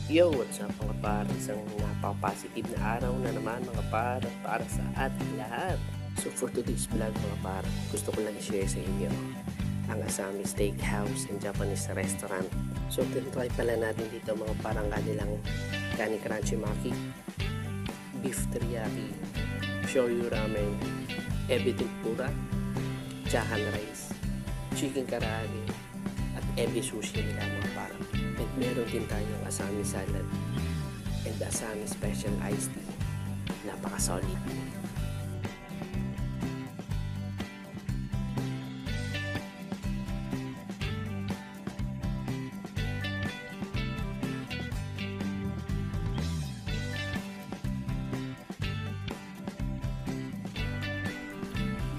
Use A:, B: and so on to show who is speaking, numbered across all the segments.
A: Yo, what's up mga par? Isang napaka-positive na araw na naman mga par para sa ating lahat. So for today's vlog mga par, gusto ko lang i-share sa inyo ang Asami Steakhouse and Japanese restaurant. So tinatry pala natin dito mga parang kanilang Kani Crunchy Maki, Beef Teriyaki, Shoyu Ramen, Ebi Tempura, Chahan Rice, Chicken Karaage, at Ebi Sushi nila mga par. And meron din tayong Asami Salad and Asami Special Iced Tea. Napaka-solid.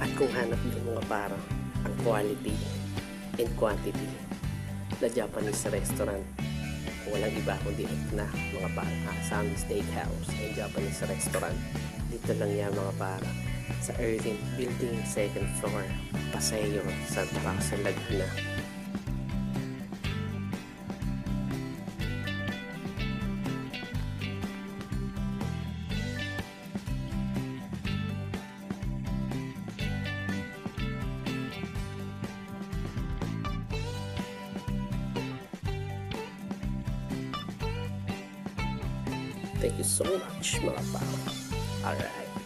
A: At kung hanap din mga para ang quality and quantity na Japanese restaurant, walang iba kundi na mga para Asami Steakhouse and Japanese restaurant. Dito lang yan mga para sa Earthen Building 2nd floor, Paseo, Santa Rosa, Laguna. Thank you so much mga pao. Alright.